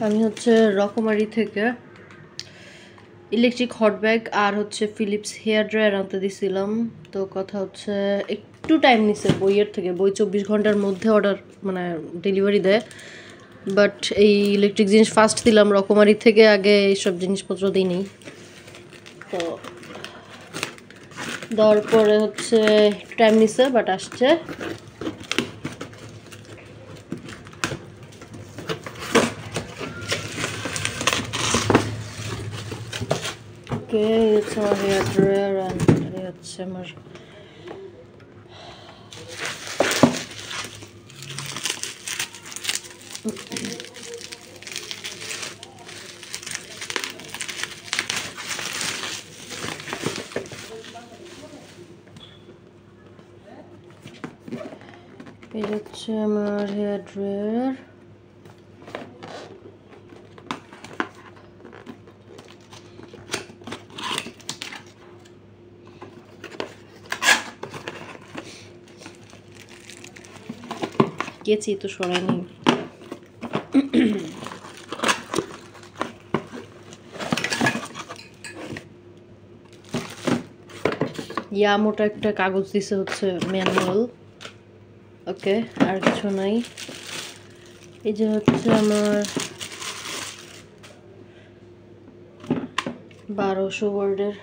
আমি হচ্ছে রকমারি থেকে ইলেকট্রিক হট ব্যাগ আর হচ্ছে ফিলিপস হেয়ার ড্রায়ার আনতে দিছিলাম। তো কথা হচ্ছে একটু টাইম নিছে বইয়ের থেকে, বই 24 ঘন্টার মধ্যে অর্ডার মানে ডেলিভারি দেয়। বাট এই ইলেকট্রিক জিনিস ফার্স্ট দিলাম রকমারি থেকে, আগে এইসব জিনিসপত্র দিই নেই। তো দেওয়ার পরে হচ্ছে একটু টাইম নিছে বাট আসছে। Okay, it's our hair dryer and it's আমার এই হচ্ছে আমার হেয়ার ড্রায়ার। কেচি তো সরাই নেই। মোটা একটা কাগজ দিছে হচ্ছে ম্যানুয়াল। ওকে, আর কিছু নাই। এই যে হচ্ছে আমার 1200 ওয়ার্ডের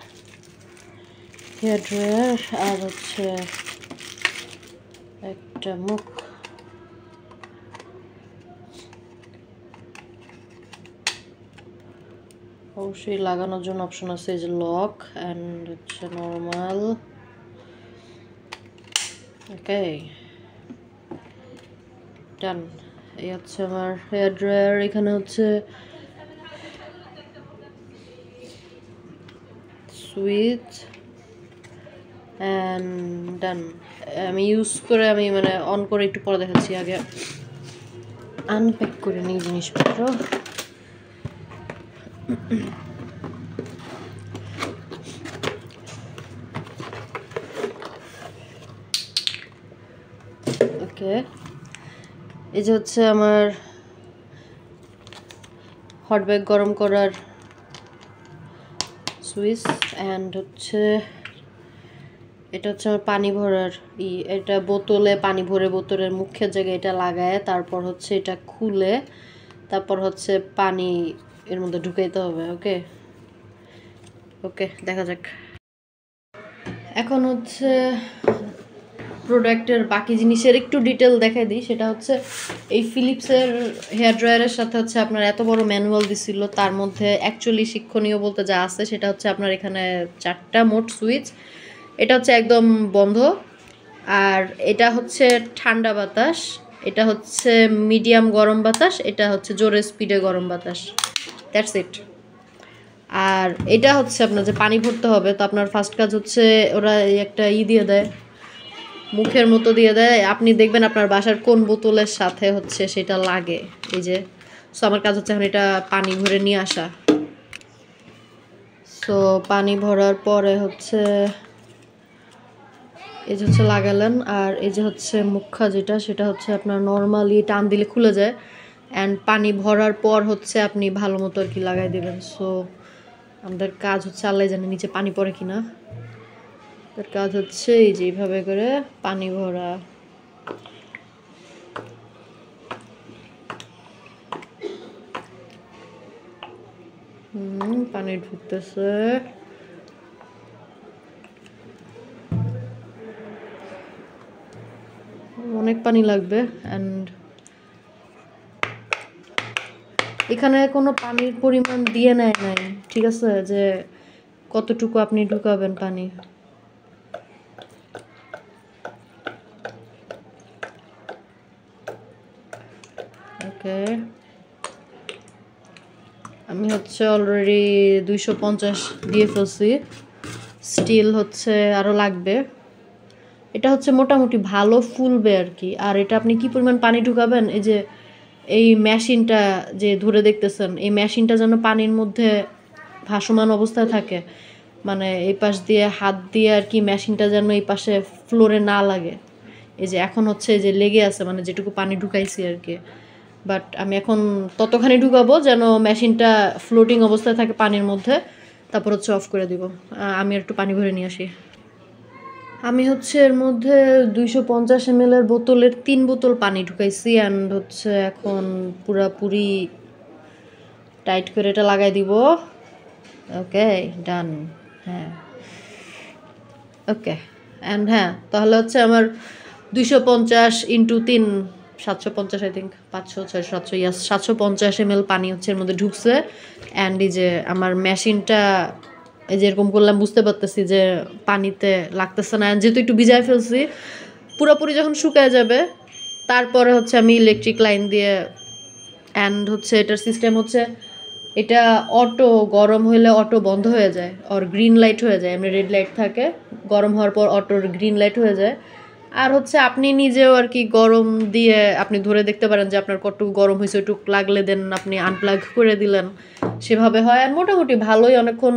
হেয়ার ড্রায়ার আর হচ্ছে একটা মুখ। অবশ্যই লাগানোর জন্য অপশন আছে, এই যে লক অ্যান্ড হচ্ছে নর্মাল। ওকে, ডান। এই হচ্ছে আমার হেয়ার ড্রায়ার। এখানে হচ্ছে সুইচ অ্যান্ড ডান। আমি ইউজ করে আমি মানে অন করে একটু পরে দেখাচ্ছি। আগে আনপ্যাক করে নিই জিনিসপত্র। ওকে, এই যে হচ্ছে আমার হট ব্যাগ গরম করার সুইচ অ্যান্ড হচ্ছে এটা হচ্ছে আমার পানি ভরার এটা বোতলে পানি ভরে বোতলের মুখের জায়গায় এটা লাগায়, তারপর হচ্ছে এটা খুলে তারপর হচ্ছে পানি এর মধ্যে ঢুকাইতে হবে। ওকে ওকে, দেখা যাক। এখন হচ্ছে প্রোডাক্টের বাকি জিনিসের একটু ডিটেল দেখাই দিই। সেটা হচ্ছে এই ফিলিপসের হেয়ার ড্রায়ারের সাথে হচ্ছে আপনার এত বড় ম্যানুয়াল দিছিল, তার মধ্যে অ্যাকচুয়ালি শিক্ষণীয় বলতে যা আছে সেটা হচ্ছে আপনার এখানে 4টা মোট সুইচ। এটা হচ্ছে একদম বন্ধ, আর এটা হচ্ছে ঠান্ডা বাতাস, এটা হচ্ছে মিডিয়াম গরম বাতাস, এটা হচ্ছে জোরে স্পিডে গরম বাতাস। That's it. আর এটা হচ্ছে আপনার যে পানি ভরতে হবে, তো আপনার ফার্স্ট কাজ হচ্ছে ওরা একটা দিয়ে দেয়, মুখের মতো দিয়ে দেয়। আপনি দেখবেন আপনার বাসার কোন বোতলের সাথে হচ্ছে সেটা লাগে। এই যে সো আমার কাজ হচ্ছে এখন এটা পানি ভরে নিয়ে আসা। সো পানি ভরার পরে হচ্ছে এই যে হচ্ছে লাগালেন, আর এই যে হচ্ছে মুখা যেটা সেটা হচ্ছে আপনার নর্মালি টান দিলে খুলে যায়, অ্যান্ড পানি ভরার পর হচ্ছে আপনি ভালো মতো আর কি লাগাই দেবেন। সো আমাদের কাজ হচ্ছে আল্লাহ জানে নিচে পানি পড়ে কিনা। তার কাজ হচ্ছে এই যে এইভাবে করে পানি ভরা। পানি ঢুকতেছে। অনেক পানি লাগবে, অ্যান্ড এখানে কোনো পানির পরিমাণ দিয়ে নেয় নাই, ঠিক আছে, যে কতটুকু আপনি ঢুকাবেন পানি। ওকে, আমি হচ্ছে অলরেডি 250 দিয়ে ফেলছি, স্টিল হচ্ছে আরও লাগবে। এটা হচ্ছে মোটামুটি ভালো ফুলবে আর কি। আর এটা আপনি কি পরিমাণ পানি ঢুকাবেন, এই যে এই মেশিনটা যে ধরে দেখতেছেন, এই মেশিনটা যেন পানির মধ্যে ভাসমান অবস্থায় থাকে, মানে এই পাশ দিয়ে হাত দিয়ে আর কি মেশিনটা যেন এই পাশে ফ্লোরে না লাগে। এই যে এখন হচ্ছে যে লেগে আছে, মানে যেটুকু পানি ঢুকাইছি আর কি। বাট আমি এখন ততখানি ঢুকাবো যেন মেশিনটা ফ্লোটিং অবস্থায় থাকে পানির মধ্যে, তারপর হচ্ছে অফ করে দিব। আমি একটু পানি ভরে নিয়ে আসি। আমি হচ্ছে এর মধ্যে 250 ml এর বোতলের 3 বোতল পানি ঢুকাইছি অ্যান্ড হচ্ছে এখন পুরাপুরি টাইট করে এটা লাগাই দিব। ওকে, ডান। হ্যাঁ, ওকে অ্যান্ড হ্যাঁ, তাহলে হচ্ছে আমার 250 × 3 750 আই থিঙ্ক 500 600 700 ইয়াস 750 ml পানি হচ্ছে এর মধ্যে ঢুকছে। অ্যান্ড এই যে আমার মেশিনটা এই যে এরকম করলাম, বুঝতে পারতেছি যে পানিতে লাগতেছে না, যেহেতু একটু ভিজায় ফেলছি। পুরোপুরি যখন শুকায় যাবে তারপরে হচ্ছে আমি ইলেকট্রিক লাইন দিয়ে, অ্যান্ড হচ্ছে এটার সিস্টেম হচ্ছে এটা অটো গরম হলে অটো বন্ধ হয়ে যায়, আর গ্রিন লাইট হয়ে যায়। এমনি রেড লাইট থাকে, গরম হওয়ার পর অটোর গ্রিন লাইট হয়ে যায়। আর হচ্ছে আপনি নিজেও আর কি গরম দিয়ে আপনি ধরে দেখতে পারেন যে আপনার কতটুকু গরম হয়েছে, ওইটুকু লাগলে দেন আপনি আনপ্লাগ করে দিলেন, সেভাবে হয়। আর মোটামুটি ভালোই অনেকক্ষণ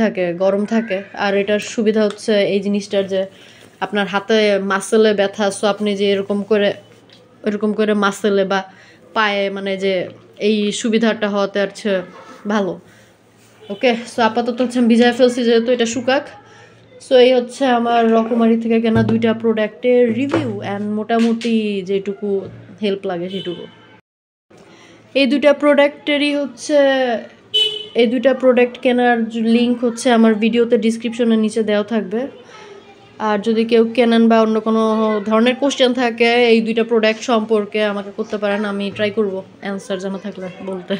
থাকে, গরম থাকে। আর এটার সুবিধা হচ্ছে এই জিনিসটার যে আপনার হাতে মাসেলে ব্যথা, সো আপনি যে এরকম করে মাসেলে বা পায়ে মানে যে এই সুবিধাটা হওয়াতে হচ্ছে ভালো। ওকে, সো আপাতত হচ্ছে আমি ভিজায় ফেলছি যেহেতু এটা শুকাক। সো এই হচ্ছে আমার রকমারি থেকে কেনা 2টা প্রোডাক্টের রিভিউ অ্যান্ড মোটামুটি যেটুকু হেল্প লাগে সেটুকু। এই 2টা প্রোডাক্টেরই হচ্ছে এই 2টা প্রোডাক্ট কেনার লিঙ্ক হচ্ছে আমার ভিডিওতে ডিসক্রিপশনের নিচে দেওয়া থাকবে। আর যদি কেউ কেনেন বা অন্য কোনো ধরনের কোশ্চেন থাকে এই 2টা প্রোডাক্ট সম্পর্কে আমাকে করতে পারেন, আমি ট্রাই করব অ্যান্সার জানা থাকলে বলতে।